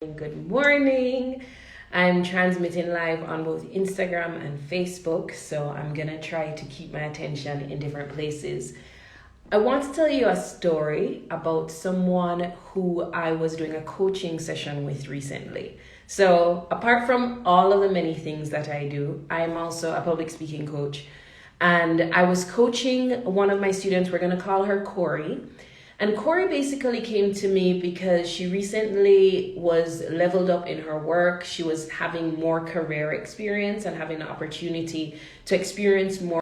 Good morning. I'm transmitting live on both Instagram and Facebook, so I'm gonna try to keep my attention in different places. I want to tell you a story about someone who I was doing a coaching session with recently. So, apart from all of the many things that I do, I am also a public speaking coach. And I was coaching one of my students, we're gonna call her Corey. And Corey basically came to me because she recently was leveled up in her work. She was having more career experience and having the opportunity to experience more.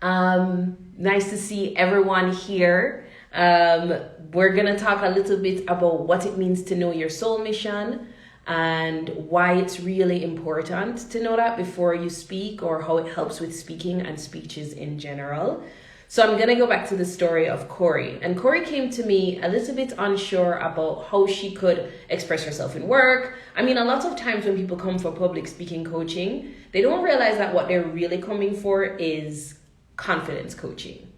Nice to see everyone here. We're going to talk a little bit about what it means to know your soul mission and why it's really important to know that before you speak, or how it helps with speaking and speeches in general. So I'm going to go back to the story of Corey. And Corey came to me a little bit unsure about how she could express herself in work. I mean, a lot of times when people come for public speaking coaching, they don't realize that what they're really coming for is confidence coaching.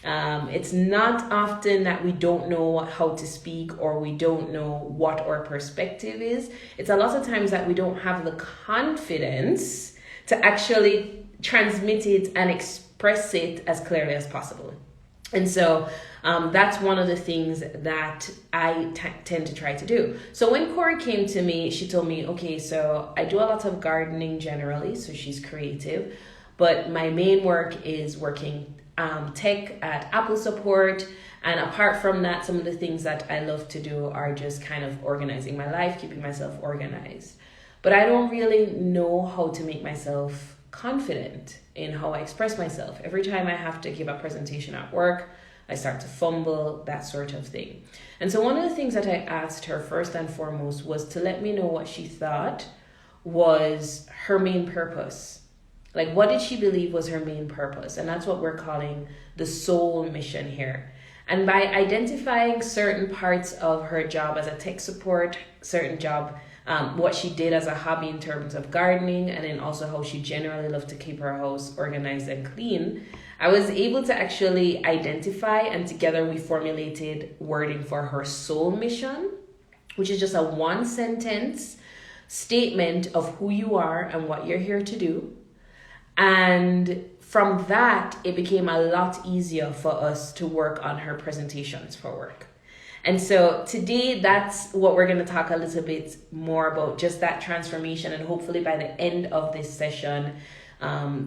It's not often that we don't know how to speak or we don't know what our perspective is. It's a lot of times that we don't have the confidence to actually transmit it and express it as clearly as possible. And so that's one of the things that I tend to try to do. So when Corey came to me, she told me, okay, so I do a lot of gardening generally, so she's creative, but my main work is working tech at Apple support. And apart from that, some of the things that I love to do are just kind of organizing my life, keeping myself organized. But I don't really know how to make myself confident in how I express myself. Every time I have to give a presentation at work, I start to fumble, that sort of thing. And so one of the things that I asked her first and foremost was to let me know what she thought was her main purpose. Like, what did she believe was her main purpose? And that's what we're calling the soul mission here. And by identifying certain parts of her job as a tech support, certain job, what she did as a hobby in terms of gardening, and then also how she generally loved to keep her house organized and clean, I was able to actually identify, and together we formulated wording for her soul mission, which is just a one sentence statement of who you are and what you're here to do. And from that, it became a lot easier for us to work on her presentations for work. And so today, that's what we're going to talk a little bit more about, just that transformation. And hopefully by the end of this session,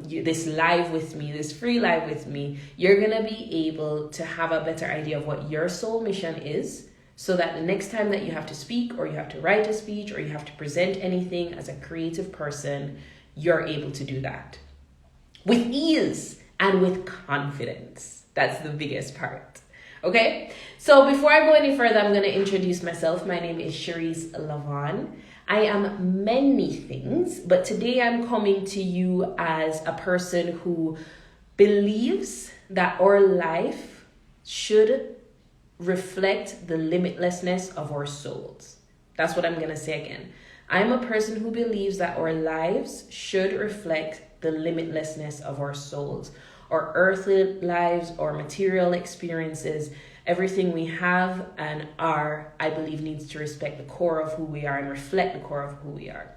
this live with me, this free live with me, you're going to be able to have a better idea of what your soul mission is, so that the next time that you have to speak, or you have to write a speech, or you have to present anything as a creative person, you're able to do that with ease and with confidence. That's the biggest part. Okay, so before I go any further, I'm going to introduce myself. My name is La-Vonne. I am many things, but today I'm coming to you as a person who believes that our life should reflect the limitlessness of our souls. That's what I'm going to say again. I'm a person who believes that our lives should reflect the limitlessness of our souls. Our earthly lives, our material experiences, everything we have and are, I believe, needs to respect the core of who we are and reflect the core of who we are.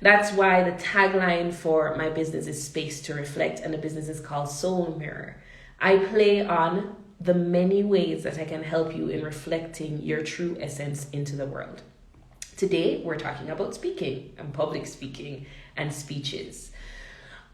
That's why the tagline for my business is Space to Reflect, and the business is called Soul Mirror. I play on the many ways that I can help you in reflecting your true essence into the world. Today, we're talking about speaking and public speaking and speeches.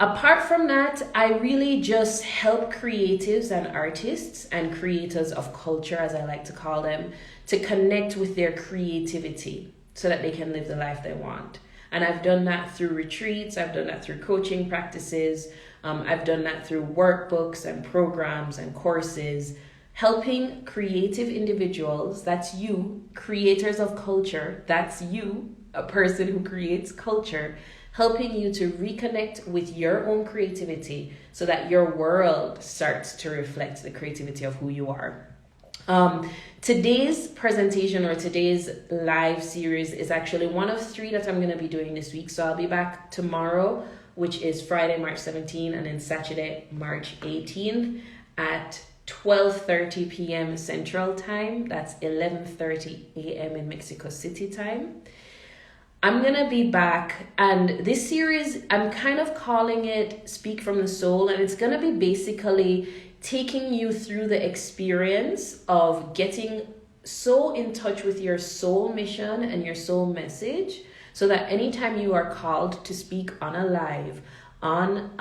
Apart from that, I really just help creatives and artists and creators of culture, as I like to call them, to connect with their creativity so that they can live the life they want. And I've done that through retreats, I've done that through coaching practices, I've done that through workbooks and programs and courses, helping creative individuals, that's you, creators of culture, that's you, a person who creates culture, helping you to reconnect with your own creativity so that your world starts to reflect the creativity of who you are. Today's presentation, or today's live series, is actually one of 3 that I'm going to be doing this week. So I'll be back tomorrow, which is Friday, March 17th, and then Saturday, March 18th at 12:30 p.m. Central Time. That's 11:30 a.m. in Mexico City time. I'm going to be back, and this series, I'm kind of calling it Speak from the Soul, and it's going to be basically taking you through the experience of getting so in touch with your soul mission and your soul message, so that anytime you are called to speak on a live, on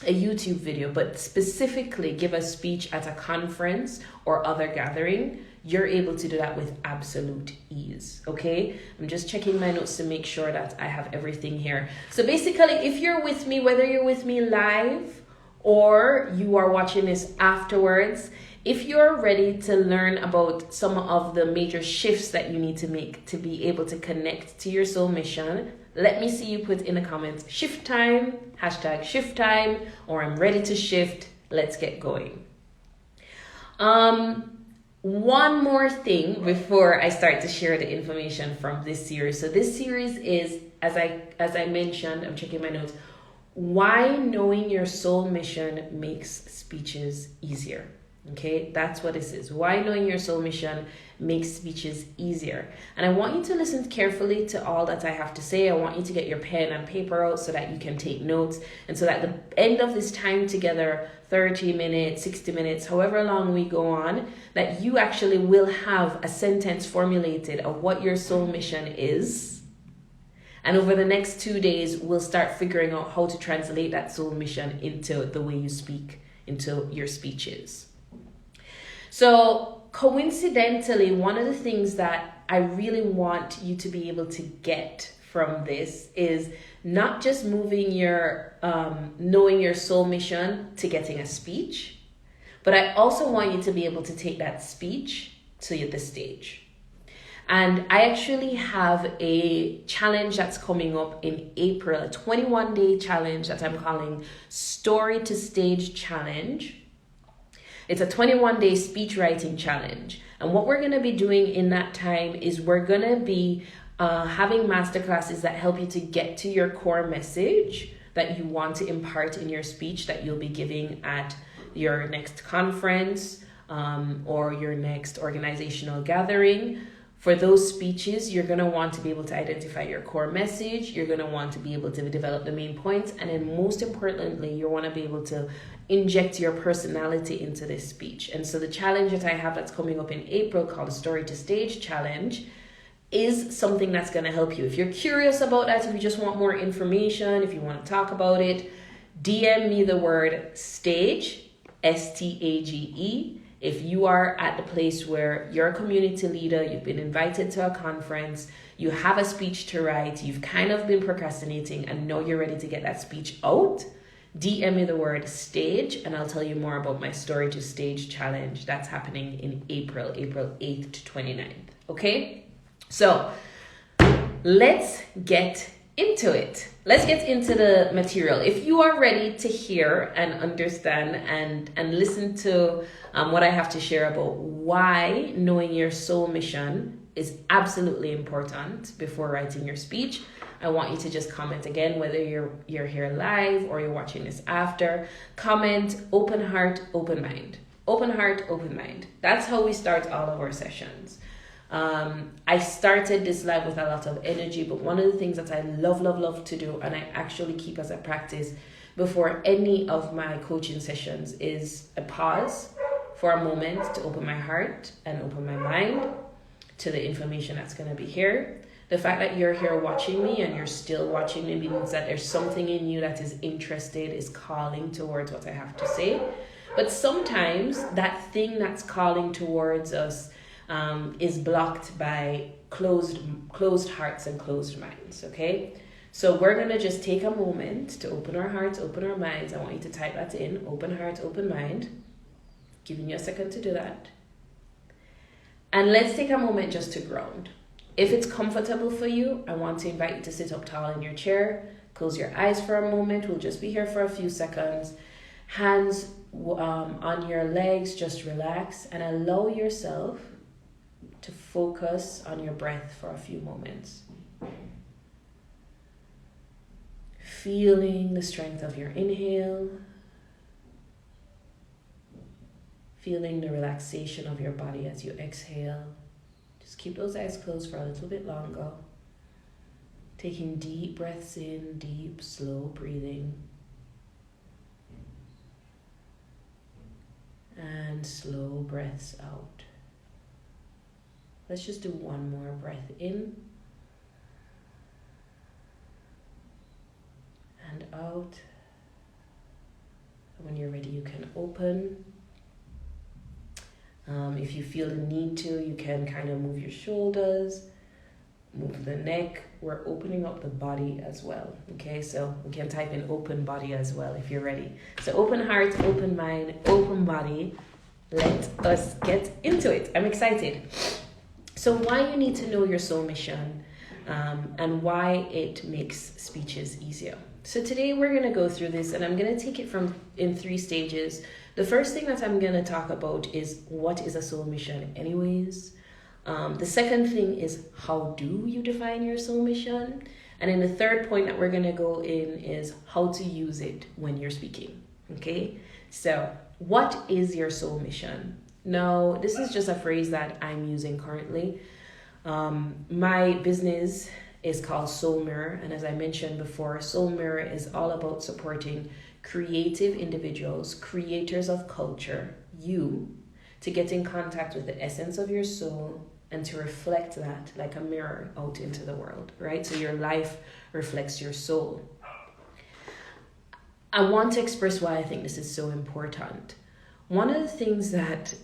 a YouTube video, but specifically give a speech at a conference or other gathering, you're able to do that with absolute ease. Okay, I'm just checking my notes to make sure that I have everything here. So basically, if you're with me, whether you're with me live or you are watching this afterwards, if you're ready to learn about some of the major shifts that you need to make to be able to connect to your soul mission, let me see you put in the comments shift time, hashtag shift time, or I'm ready to shift. Let's get going. One more thing before I start to share the information from this series. So this series is, as I mentioned, I'm checking my notes, why knowing your soul mission makes speeches easier. Okay, that's what this is. Why knowing your soul mission makes speeches easier. And I want you to listen carefully to all that I have to say. I want you to get your pen and paper out so that you can take notes. And so that at the end of this time together, 30 minutes, 60 minutes, however long we go on, that you actually will have a sentence formulated of what your soul mission is. And over the next 2 days, we'll start figuring out how to translate that soul mission into the way you speak, into your speeches. So coincidentally, one of the things that I really want you to be able to get from this is not just moving your knowing your soul mission to getting a speech, but I also want you to be able to take that speech to the stage. And I actually have a challenge that's coming up in April, a 21-day challenge that I'm calling Story to Stage Challenge. It's a 21-day speech writing challenge. And what we're going to be doing in that time is we're going to be having masterclasses that help you to get to your core message that you want to impart in your speech that you'll be giving at your next conference or your next organizational gathering. For those speeches, you're going to want to be able to identify your core message. You're going to want to be able to develop the main points. And then most importantly, you want to be able to inject your personality into this speech. And so the challenge that I have that's coming up in April called the Story to Stage Challenge is something that's going to help you. If you're curious about that, if you just want more information, if you want to talk about it, DM me the word stage, STAGE. If you are at the place where you're a community leader, you've been invited to a conference, you have a speech to write, you've kind of been procrastinating and know you're ready to get that speech out, DM me the word stage and I'll tell you more about my Story to Stage challenge that's happening in April 8th to 29th. Okay? So let's get into it. Let's get into the material. If you are ready to hear and understand and listen to what I have to share about why knowing your soul mission is absolutely important before writing your speech, I want you to just comment again, whether you're here live or you're watching this after. Comment open heart, open mind. Open heart, open mind. That's how we start all of our sessions. I started this live with a lot of energy, but one of the things that I love to do, and I actually keep as a practice before any of my coaching sessions, is a pause for a moment to open my heart and open my mind to the information that's going to be here. The fact that you're here watching me and you're still watching me means that there's something in you that is interested, is calling towards what I have to say. But sometimes that thing that's calling towards us is blocked by closed hearts and closed minds, okay? So we're going to just take a moment to open our hearts, open our minds. I want you to type that in, open heart, open mind. Giving you a second to do that. And let's take a moment just to ground. If it's comfortable for you, I want to invite you to sit up tall in your chair. Close your eyes for a moment. We'll just be here for a few seconds. Hands on your legs, just relax and allow yourself to focus on your breath for a few moments. Feeling the strength of your inhale Feeling the relaxation of your body as you exhale. Just keep those eyes closed for a little bit longer. Taking deep breaths in, deep, slow breathing. And slow breaths out. Let's just do one more breath in. And out. When you're ready, you can open. If you feel the need to, you can kind of move your shoulders, move the neck. We're opening up the body as well. Okay, so we can type in open body as well if you're ready. So open heart, open mind, open body. Let us get into it. I'm excited. So why you need to know your soul mission and why it makes speeches easier. So today we're going to go through this, and I'm going to take it in 3 stages. The first thing that I'm going to talk about is what is a soul mission anyways. The second thing is how do you define your soul mission? And then the third point that we're going to go in is how to use it when you're speaking. Okay, so what is your soul mission? Now, this is just a phrase that I'm using currently. My business is called Soul Mirror, and as I mentioned before, Soul Mirror is all about supporting creative individuals, creators of culture, you, to get in contact with the essence of your soul and to reflect that like a mirror out into the world, right? So your life reflects your soul. I want to express why I think this is so important. One of the things that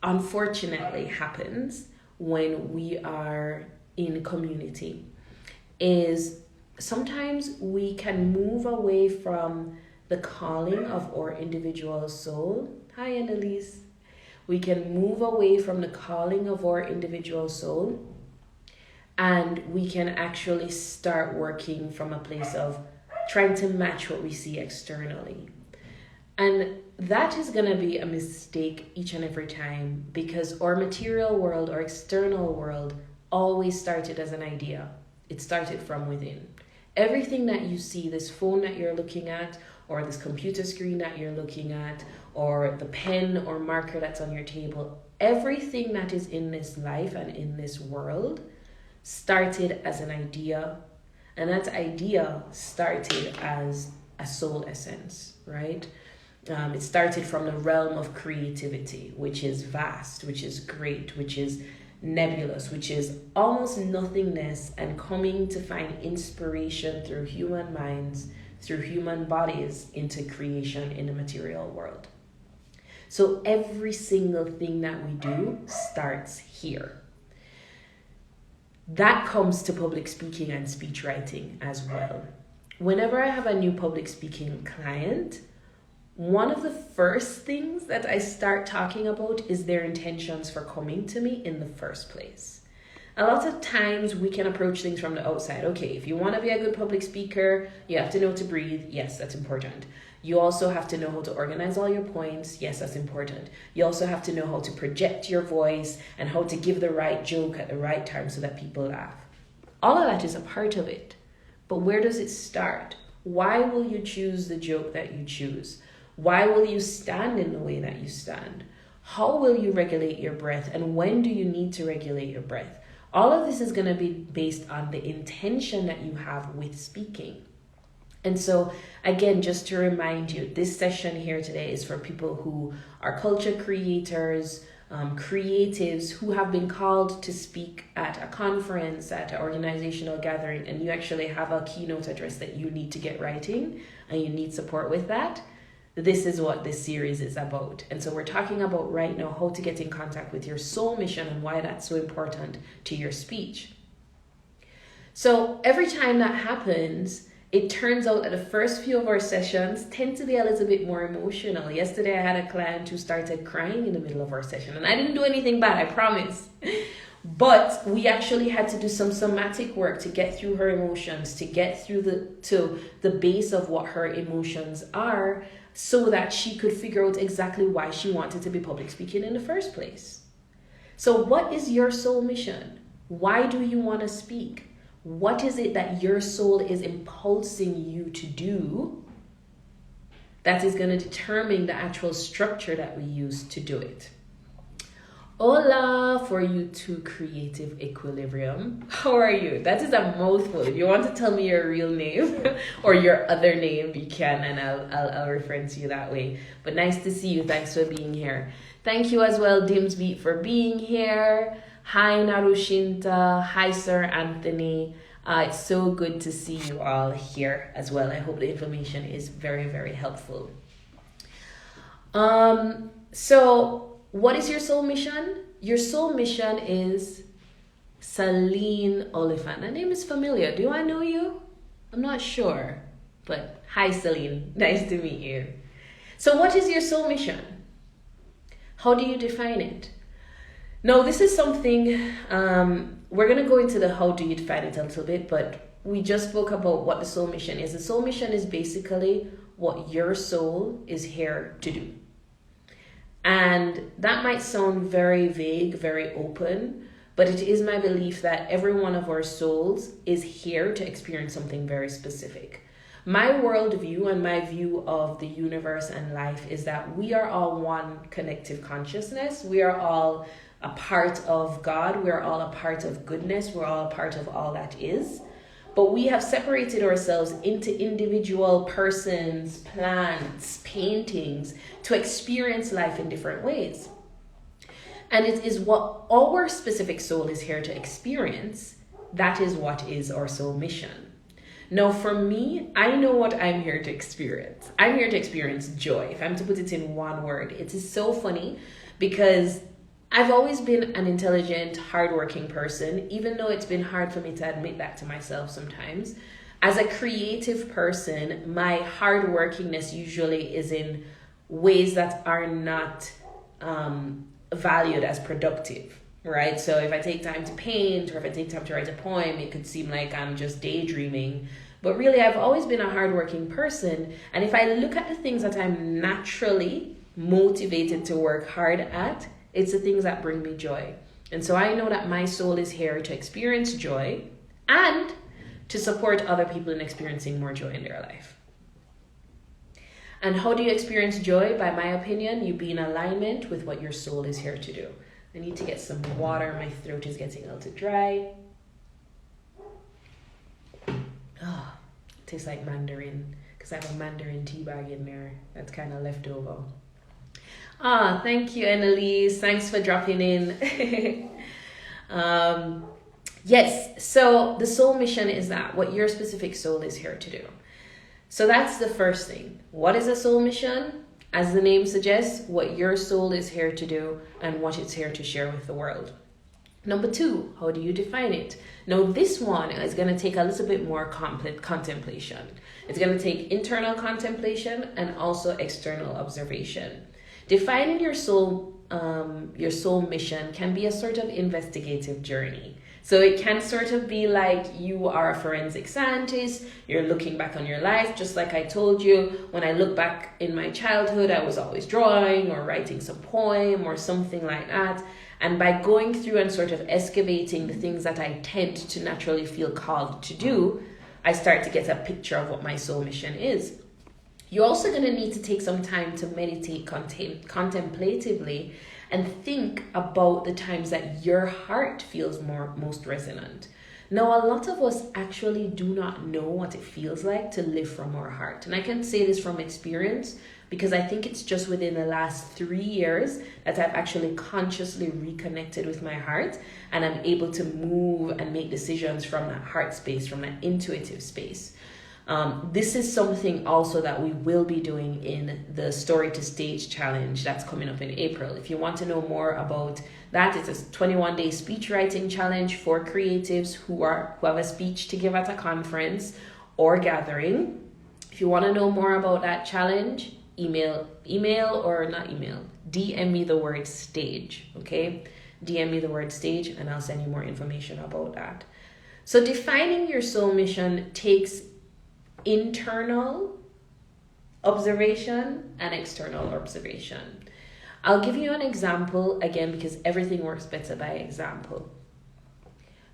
unfortunately happens when we are in community is sometimes we can move away from the calling of our individual soul. Hi, Annalise. We can move away from the calling of our individual soul, and we can actually start working from a place of trying to match what we see externally. And that is going to be a mistake each and every time, because our material world, our external world, always started as an idea. It started from within. Everything that you see, this phone that you're looking at, or this computer screen that you're looking at, or the pen or marker that's on your table, everything that is in this life and in this world started as an idea. And that idea started as a soul essence, right? It started from the realm of creativity, which is vast, which is great, which is nebulous, which is almost nothingness, and coming to find inspiration through human minds, through human bodies, into creation in the material world. So every single thing that we do starts here. That comes to public speaking and speech writing as well. Whenever I have a new public speaking client, one of the first things that I start talking about is their intentions for coming to me in the first place. A lot of times we can approach things from the outside. Okay, if you want to be a good public speaker, you have to know to breathe. Yes, that's important. You also have to know how to organize all your points. Yes, that's important. You also have to know how to project your voice and how to give the right joke at the right time so that people laugh. All of that is a part of it. But where does it start? Why will you choose the joke that you choose? Why will you stand in the way that you stand? How will you regulate your breath? And when do you need to regulate your breath? All of this is going to be based on the intention that you have with speaking. And so, again, just to remind you, this session here today is for people who are culture creators, creatives who have been called to speak at a conference, at an organizational gathering, and you actually have a keynote address that you need to get writing and you need support with that. This is what this series is about. And so we're talking about right now how to get in contact with your soul mission and why that's so important to your speech. So every time that happens, it turns out that the first few of our sessions tend to be a little bit more emotional. Yesterday, I had a client who started crying in the middle of our session, and I didn't do anything bad, I promise. But we actually had to do some somatic work to get through her emotions, to get through to the base of what her emotions are, so that she could figure out exactly why she wanted to be public speaking in the first place. So what is your soul mission? Why do you want to speak? What is it that your soul is impulsing you to do that is going to determine the actual structure that we use to do it. Hola for you two, Creative Equilibrium. How are you? That is a mouthful. If you want to tell me your real name or your other name, you can, and I'll reference you that way. But nice to see you. Thanks for being here. Thank you as well, Dimsbeat, for being here. Hi, Narushinta. Hi, Sir Anthony. It's so good to see you all here as well. I hope the information is very, very helpful. So what is your soul mission? Your soul mission is Celine Oliphant. That name is familiar. Do I know you? I'm not sure. But hi, Celine. Nice to meet you. So what is your soul mission? How do you define it? Now, this is something, we're going to go into the how do you define it a little bit, but we just spoke about what the soul mission is. The soul mission is basically what your soul is here to do. And that might sound very vague, very open, but it is my belief that every one of our souls is here to experience something very specific. My worldview and my view of the universe and life is that we are all one collective consciousness. We are all a part of God. We are all a part of goodness. We're all a part of all that is. But we have separated ourselves into individual persons, plants, paintings to experience life in different ways. And it is what our specific soul is here to experience. That is what is our soul mission. Now, for me, I know what I'm here to experience. I'm here to experience joy. If I'm to put it in one word, it is so funny because I've always been an intelligent, hardworking person, even though it's been hard for me to admit that to myself sometimes. As a creative person, my hardworkingness usually is in ways that are not valued as productive, right? So if I take time to paint or if I take time to write a poem, it could seem like I'm just daydreaming. But really, I've always been a hardworking person. And if I look at the things that I'm naturally motivated to work hard at, it's the things that bring me joy. And so I know that my soul is here to experience joy and to support other people in experiencing more joy in their life. And how do you experience joy? By my opinion, you be in alignment with what your soul is here to do. I need to get some water. My throat is getting a little dry. Oh, it tastes like mandarin because I have a mandarin tea bag in there that's kind of left over. Thank you, Annalise. Thanks for dropping in. Yes, so the soul mission is that what your specific soul is here to do. So that's the first thing. What is a soul mission? As the name suggests, what your soul is here to do and what it's here to share with the world. Number two, how do you define it? Now, this one is going to take a little bit more contemplation. It's going to take internal contemplation and also external observation. Defining your soul mission can be a sort of investigative journey. So it can sort of be like you are a forensic scientist, you're looking back on your life, just like I told you, when I look back in my childhood, I was always drawing or writing some poem or something like that. And by going through and sort of excavating the things that I tend to naturally feel called to do, I start to get a picture of what my soul mission is. You're also going to need to take some time to meditate contemplatively and think about the times that your heart feels most resonant. Now, a lot of us actually do not know what it feels like to live from our heart. And I can say this from experience because I think it's just within the last 3 years that I've actually consciously reconnected with my heart and I'm able to move and make decisions from that heart space, from that intuitive space. This is something also that we will be doing in the Story to Stage challenge that's coming up in April. If you want to know more about that, it's a 21-day speech writing challenge for creatives who have a speech to give at a conference or gathering. If you want to know more about that challenge, DM me the word stage, okay? DM me the word stage and I'll send you more information about that. So defining your soul mission takes internal observation and external observation. I'll give you an example again because everything works better by example.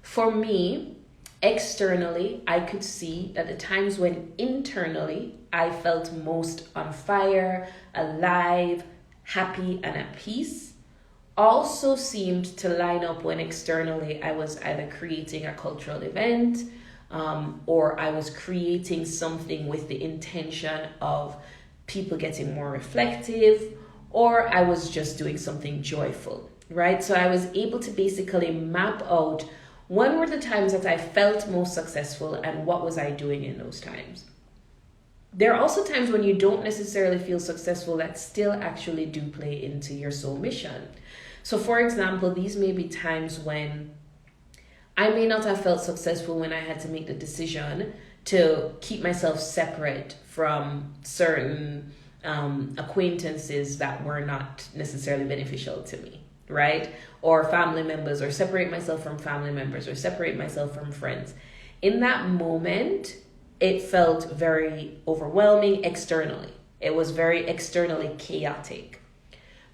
For me, externally, I could see that the times when internally I felt most on fire, alive, happy, and at peace also seemed to line up when externally I was either creating a cultural event, or I was creating something with the intention of people getting more reflective, or I was just doing something joyful, right? So I was able to basically map out when were the times that I felt most successful and what was I doing in those times. There are also times when you don't necessarily feel successful that still actually do play into your soul mission. So for example, these may be times when I may not have felt successful when I had to make the decision to keep myself separate from certain acquaintances that were not necessarily beneficial to me, right? Or family members, or separate myself from family members, or separate myself from friends. In that moment, it felt very overwhelming externally. It was very externally chaotic.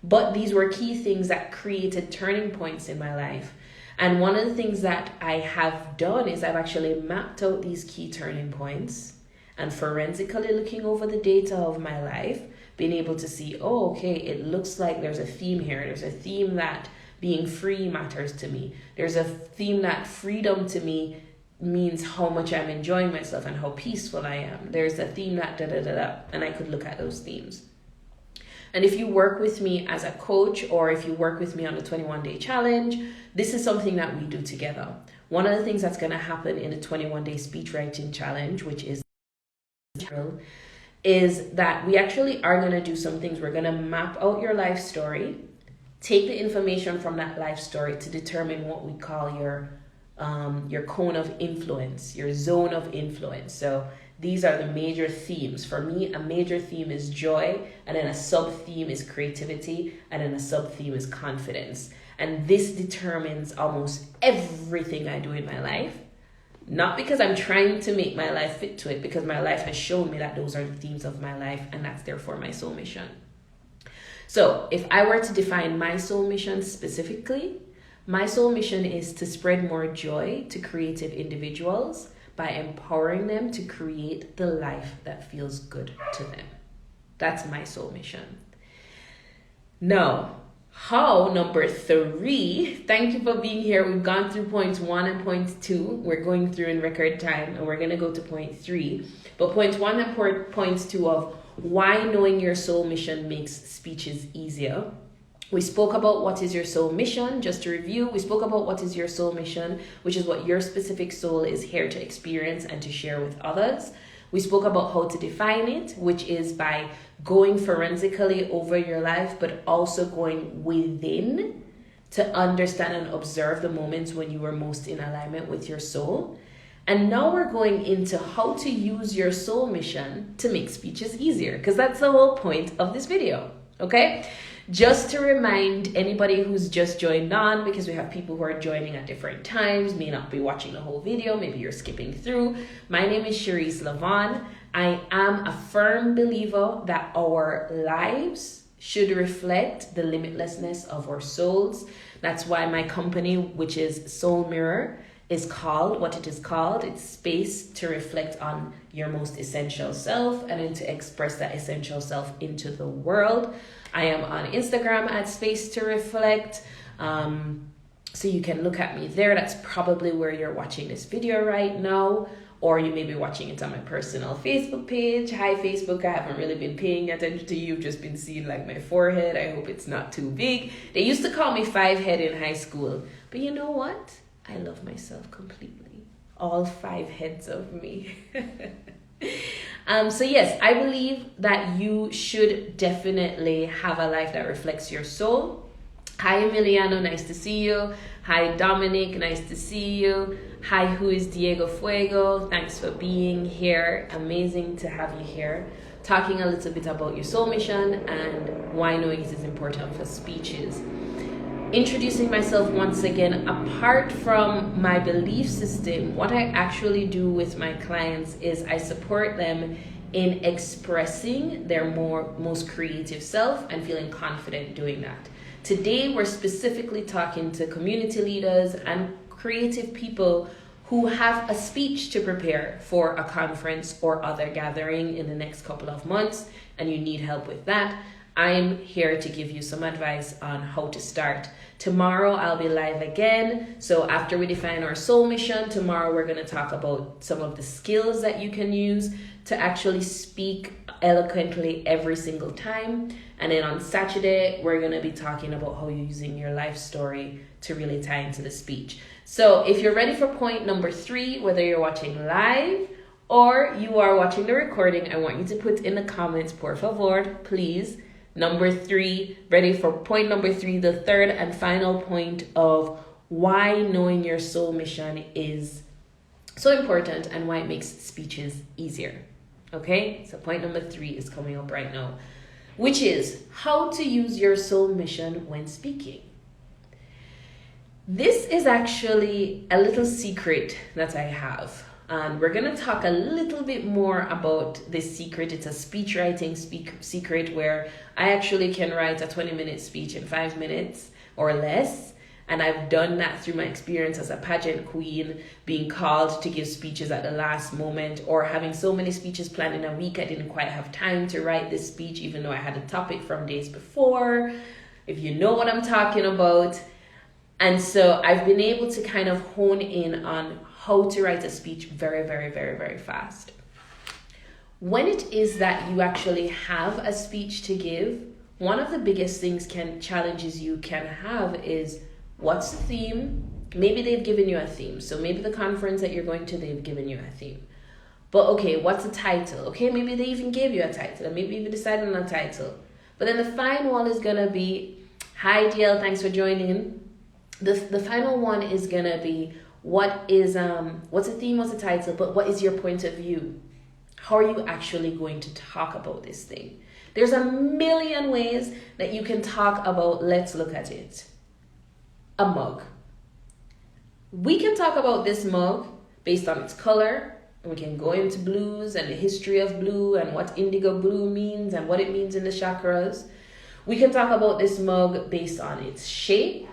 But these were key things that created turning points in my life. And one of the things that I have done is I've actually mapped out these key turning points and forensically looking over the data of my life, being able to see, oh, okay, it looks like there's a theme here. There's a theme that being free matters to me. There's a theme that freedom to me means how much I'm enjoying myself and how peaceful I am. There's a theme that da-da-da-da, and I could look at those themes. And if you work with me as a coach, or if you work with me on the 21-day challenge, this is something that we do together. One of the things that's going to happen in the 21-day speech writing challenge, which is that we actually are going to do some things. We're going to map out your life story, take the information from that life story to determine what we call your cone of influence, your zone of influence. So these are the major themes. For me, a major theme is joy, and then a sub-theme is creativity, and then a sub-theme is confidence. And this determines almost everything I do in my life. Not because I'm trying to make my life fit to it, because my life has shown me that those are the themes of my life, and that's therefore my soul mission. So if I were to define my soul mission specifically, my soul mission is to spread more joy to creative individuals by empowering them to create the life that feels good to them. That's my soul mission. Now, how, number 3, thank you for being here. We've gone through points 1 and point 2. We're going through in record time, and we're going to go to point 3. But point 1 and point 2 of why knowing your soul mission makes speeches easier. We spoke about what is your soul mission. Just to review, we spoke about what is your soul mission, which is what your specific soul is here to experience and to share with others. We spoke about how to define it, which is by going forensically over your life, but also going within to understand and observe the moments when you were most in alignment with your soul. And now we're going into how to use your soul mission to make speeches easier, because that's the whole point of this video, okay? Just to remind anybody who's just joined on, because we have people who are joining at different times, may not be watching the whole video, maybe you're skipping through. My name is La-Vonne. I am a firm believer that our lives should reflect the limitlessness of our souls. That's why my company, which is Soul Mirror, is called what it is called. It's space to reflect on your most essential self and then to express that essential self into the world. I am on Instagram at Space to Reflect. So you can look at me there. That's probably where you're watching this video right now. Or you may be watching it on my personal Facebook page. Hi, Facebook. I haven't really been paying attention to you. You've just been seeing like my forehead. I hope it's not too big. They used to call me 5-head in high school. But you know what? I love myself completely. All 5 heads of me. So yes, I believe that you should definitely have a life that reflects your soul. Hi, Emiliano, nice to see you. Hi, Dominic, nice to see you. Hi, who is Diego Fuego? Thanks for being here. Amazing to have you here. Talking a little bit about your soul mission and why knowing it is important for speeches. Introducing myself once again, apart from my belief system, what I actually do with my clients is I support them in expressing their most creative self and feeling confident doing that. Today, we're specifically talking to community leaders and creative people who have a speech to prepare for a conference or other gathering in the next couple of months, and you need help with that, I'm here to give you some advice on how to start. Tomorrow I'll be live again. So after we define our soul mission, tomorrow we're going to talk about some of the skills that you can use to actually speak eloquently every single time. And then on Saturday, we're going to be talking about how you're using your life story to really tie into the speech. So if you're ready for point number 3, whether you're watching live or you are watching the recording, I want you to put in the comments, por favor, please, number 3, ready for point number 3, the third and final point of why knowing your soul mission is so important and why it makes speeches easier. Okay, so point number 3 is coming up right now, which is how to use your soul mission when speaking. This is actually a little secret that I have. And we're going to talk a little bit more about this secret. It's a speech writing secret where I actually can write a 20-minute speech in 5 minutes or less. And I've done that through my experience as a pageant queen, being called to give speeches at the last moment, or having so many speeches planned in a week I didn't quite have time to write this speech, even though I had a topic from days before, if you know what I'm talking about. And so I've been able to kind of hone in on how to write a speech very, very, very, very fast. When it is that you actually have a speech to give, one of the biggest challenges you can have is, what's the theme? Maybe they've given you a theme. So maybe the conference that you're going to, they've given you a theme. But okay, what's the title? Okay, maybe they even gave you a title, and maybe you decided on a title. But then the final one is gonna be, hi DL, thanks for joining. The final one is gonna be, what's the theme, what's the title, but what is your point of view? How are you actually going to talk about this thing? There's a million ways that you can talk about, let's look at it. A mug. We can talk about this mug based on its color, and we can go into blues and the history of blue and what indigo blue means and what it means in the chakras. We can talk about this mug based on its shape.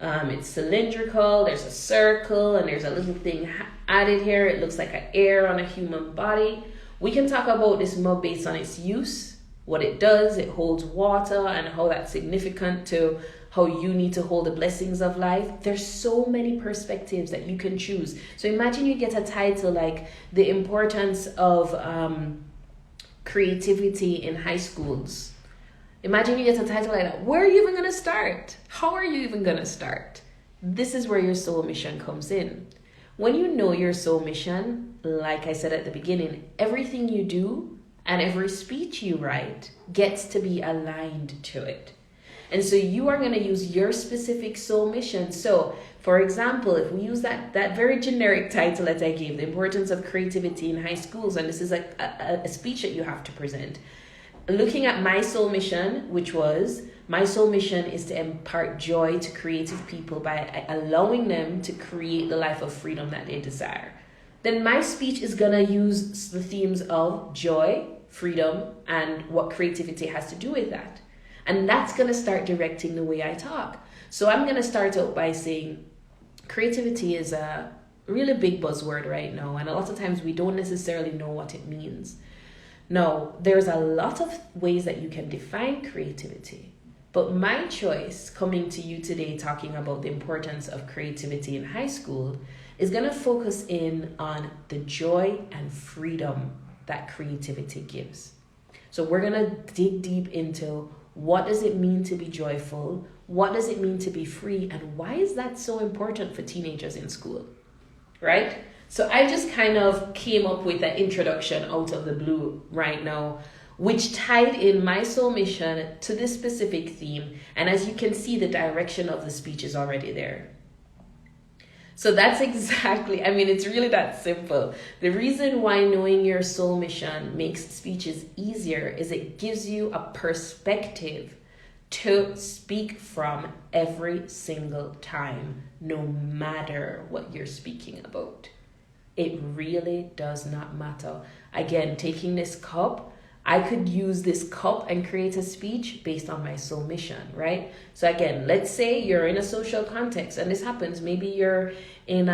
It's cylindrical, there's a circle, and there's a little thing added here. It looks like an air on a human body. We can talk about this mug based on its use, what it does. It holds water and how that's significant to how you need to hold the blessings of life. There's so many perspectives that you can choose. So imagine you get a title like the importance of creativity in high schools. Imagine you get a title like that. Where are you even going to start? How are you even going to start? This is where your soul mission comes in. When you know your soul mission, like I said at the beginning, everything you do and every speech you write gets to be aligned to it. And so you are going to use your specific soul mission. So, for example, if we use that very generic title that I gave, the importance of creativity in high schools, and this is like a speech that you have to present. Looking at my soul mission, which was, my soul mission is to impart joy to creative people by allowing them to create the life of freedom that they desire. Then my speech is going to use the themes of joy, freedom, and what creativity has to do with that. And that's going to start directing the way I talk. So I'm going to start out by saying creativity is a really big buzzword right now. And a lot of times we don't necessarily know what it means. No, there's a lot of ways that you can define creativity. But my choice coming to you today talking about the importance of creativity in high school is going to focus in on the joy and freedom that creativity gives. So we're going to dig deep into what does it mean to be joyful? What does it mean to be free? And why is that so important for teenagers in school? Right? So I just kind of came up with an introduction out of the blue right now, which tied in my soul mission to this specific theme. And as you can see, the direction of the speech is already there. So that's exactly, it's really that simple. The reason why knowing your soul mission makes speeches easier is it gives you a perspective to speak from every single time, no matter what you're speaking about. It really does not matter. Again, taking this cup, I could use this cup and create a speech based on my soul mission, right? So again, let's say you're in a social context, and this happens. Maybe you're in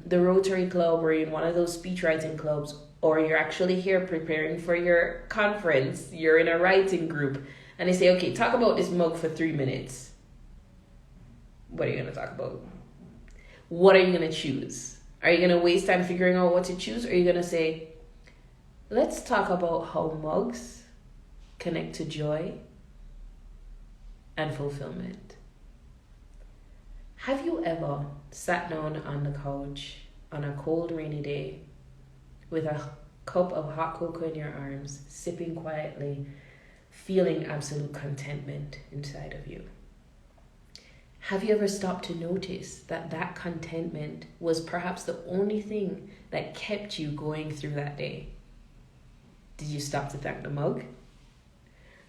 the Rotary Club, or in one of those speech writing clubs, or you're actually here preparing for your conference. You're in a writing group, and they say, okay, talk about this mug for 3 minutes. What are you going to talk about? What are you going to choose? Are you going to waste time figuring out what to choose? Or are you going to say, let's talk about how mugs connect to joy and fulfillment? Have you ever sat down on the couch on a cold, rainy day with a cup of hot cocoa in your arms, sipping quietly, feeling absolute contentment inside of you? Have you ever stopped to notice that that contentment was perhaps the only thing that kept you going through that day? Did you stop to thank the mug?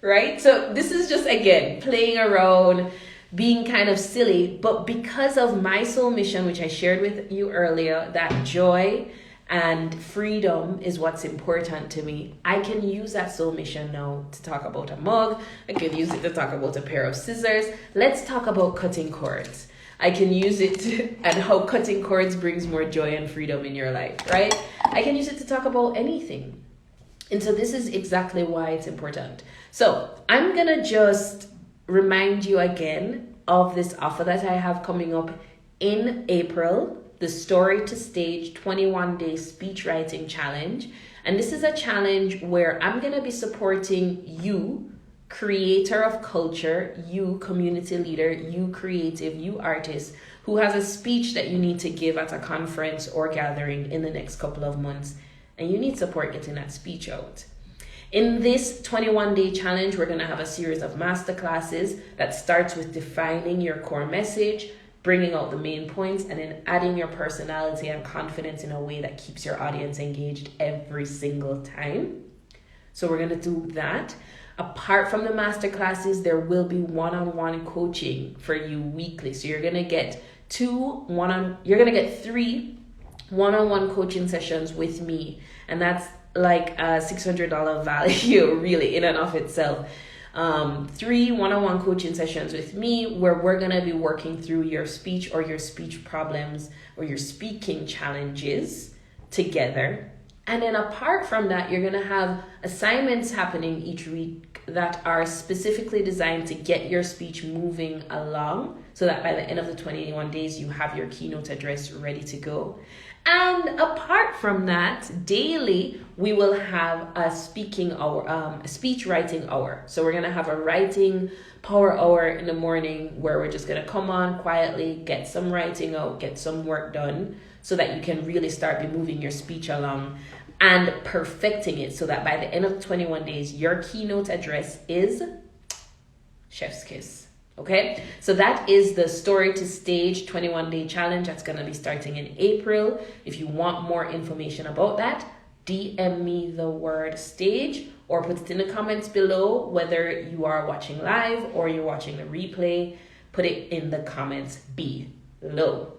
Right? So this is just, again, playing around, being kind of silly, but because of my soul mission, which I shared with you earlier, that joy and freedom is what's important to me, I can use that soul mission now to talk about a mug. I can use it to talk about a pair of scissors. Let's talk about cutting cords. I can use it and how cutting cords brings more joy and freedom in your life, right? I can use it to talk about anything. And so this is exactly why it's important. So I'm going to just remind you again of this offer that I have coming up in April, the Story to Stage 21-Day Speech Writing Challenge. And this is a challenge where I'm going to be supporting you, creator of culture, you community leader, you creative, you artist, who has a speech that you need to give at a conference or gathering in the next couple of months. And you need support getting that speech out. In this 21-day challenge, we're going to have a series of masterclasses that starts with defining your core message, bringing out the main points, and then adding your personality and confidence in a way that keeps your audience engaged every single time. So we're going to do that. Apart from the masterclasses, there will be one-on-one coaching for you weekly. So you're going to get three one-on-one coaching sessions with me, and that's like a $600 value really in and of itself. 3 one-on-one coaching sessions with me where we're going to be working through your speech or your speech problems or your speaking challenges together. And then apart from that, you're going to have assignments happening each week that are specifically designed to get your speech moving along so that by the end of the 21 days, you have your keynote address ready to go. And apart from that, daily, we will have a speaking hour, a speech writing hour. So we're going to have a writing power hour in the morning where we're just going to come on quietly, get some writing out, get some work done so that you can really start be moving your speech along and perfecting it so that by the end of 21 days, your keynote address is chef's kiss. Okay, so that is the Story to Stage 21-Day Challenge that's going to be starting in April. If you want more information about that, DM me the word stage or put it in the comments below, whether you are watching live or you're watching the replay. Put it in the comments below.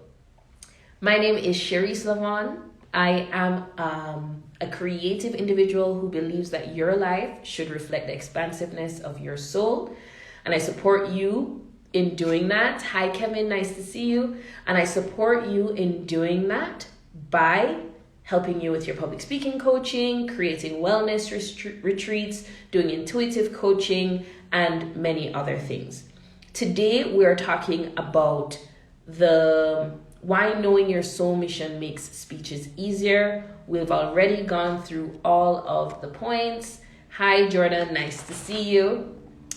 My name is La-Vonne. I am a creative individual who believes that your life should reflect the expansiveness of your soul. And I support you in doing that. Hi, Kevin. Nice to see you. And I support you in doing that by helping you with your public speaking coaching, creating wellness retreats, doing intuitive coaching, and many other things. Today, we are talking about why knowing your soul mission makes speeches easier. We've already gone through all of the points. Hi, Jordan. Nice to see you.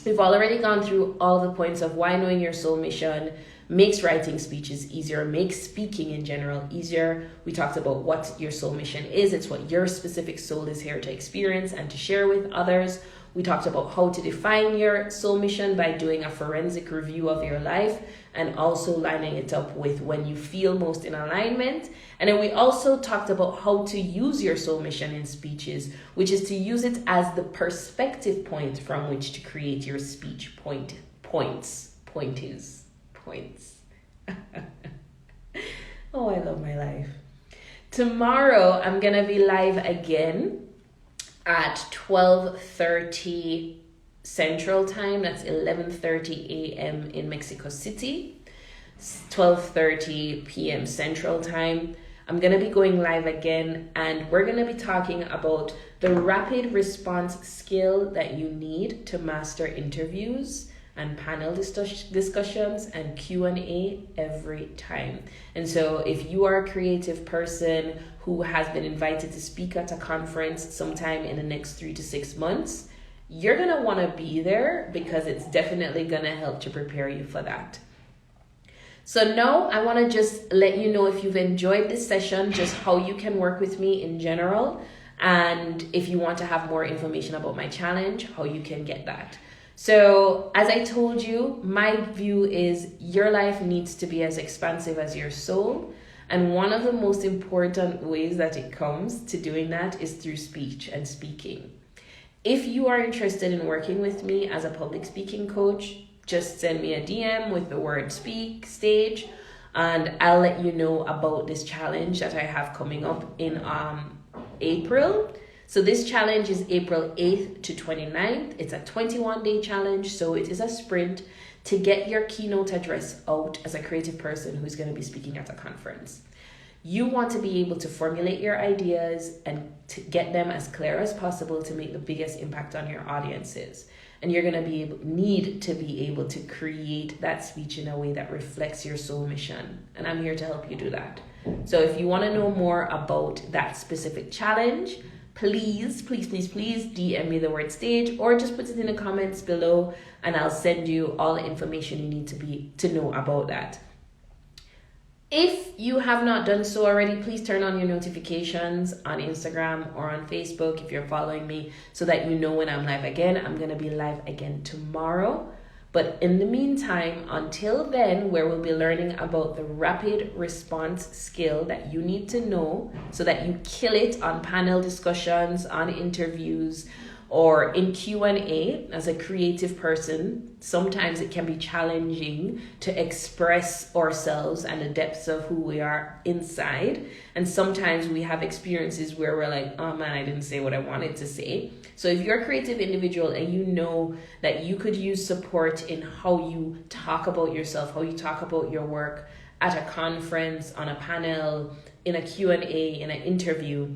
We've already gone through all the points of why knowing your soul mission makes writing speeches easier, makes speaking in general easier. We talked about what your soul mission is. It's what your specific soul is here to experience and to share with others. We talked about how to define your soul mission by doing a forensic review of your life and also lining it up with when you feel most in alignment. And then we also talked about how to use your soul mission in speeches, which is to use it as the perspective point from which to create your speech points. Oh, I love my life. Tomorrow, I'm going to be live again at 12:30 Central Time. That's 11:30 a.m. in Mexico City, 12:30 p.m. Central Time. I'm going to be going live again, and we're going to be talking about the rapid response skill that you need to master interviews and panel discussions and Q&A every time. And so if you are a creative person who has been invited to speak at a conference sometime in the next 3 to 6 months, you're going to want to be there because it's definitely going to help to prepare you for that. So now I want to just let you know, if you've enjoyed this session, just how you can work with me in general. And if you want to have more information about my challenge, how you can get that. So as I told you, my view is your life needs to be as expansive as your soul. And one of the most important ways that it comes to doing that is through speech and speaking. If you are interested in working with me as a public speaking coach, just send me a DM with the word speak stage, and I'll let you know about this challenge that I have coming up in April. So this challenge is April 8th to 29th. It's a 21-day challenge, so it is a sprint to get your keynote address out as a creative person who's going to be speaking at a conference. You want to be able to formulate your ideas and to get them as clear as possible to make the biggest impact on your audiences. And you're going to need to be able to create that speech in a way that reflects your soul mission. And I'm here to help you do that. So if you want to know more about that specific challenge, please DM me the word stage, or just put it in the comments below and I'll send you all the information you need to know about that. If you have not done so already, please turn on your notifications on Instagram or on Facebook if you're following me, so that you know when I'm live again. I'm going to be live again tomorrow. But in the meantime, until then, where we'll be learning about the rapid response skill that you need to know so that you kill it on panel discussions, on interviews, or in Q&A. As a creative person, sometimes it can be challenging to express ourselves and the depths of who we are inside. And sometimes we have experiences where we're like, oh man, I didn't say what I wanted to say. So if you're a creative individual and you know that you could use support in how you talk about yourself, how you talk about your work at a conference, on a panel, in a Q&A, in an interview,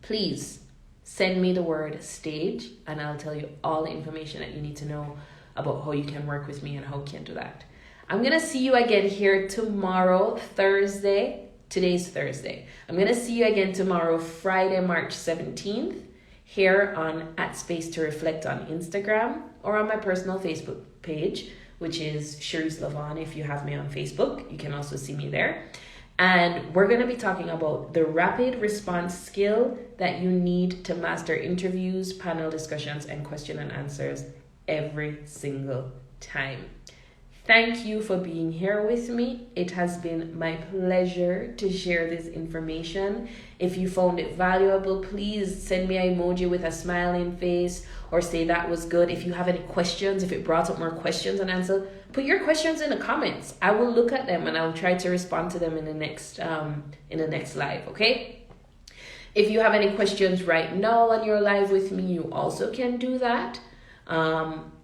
please send me the word stage and I'll tell you all the information that you need to know about how you can work with me and how you can do that. I'm going to see you again here tomorrow, Thursday. Today's Thursday. I'm going to see you again tomorrow, Friday, March 17th, here on @Space to Reflect on Instagram, or on my personal Facebook page, which is La-Vonne. If you have me on Facebook, you can also see me there. And we're going to be talking about the rapid response skill that you need to master interviews, panel discussions, and question and answers every single time. Thank you for being here with me. It has been my pleasure to share this information. If you found it valuable, please send me an emoji with a smiling face or say that was good. If you have any questions, if it brought up more questions and answers, put your questions in the comments. I will look at them and I'll try to respond to them in the next live, okay? If you have any questions right now on your live with me, you also can do that.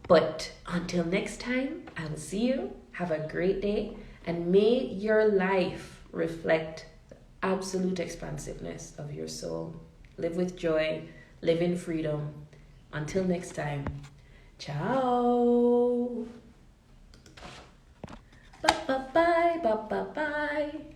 But until next time, I will see you. Have a great day, and may your life reflect the absolute expansiveness of your soul. Live with joy, live in freedom. Until next time, ciao. Bye bye bye bye bye bye.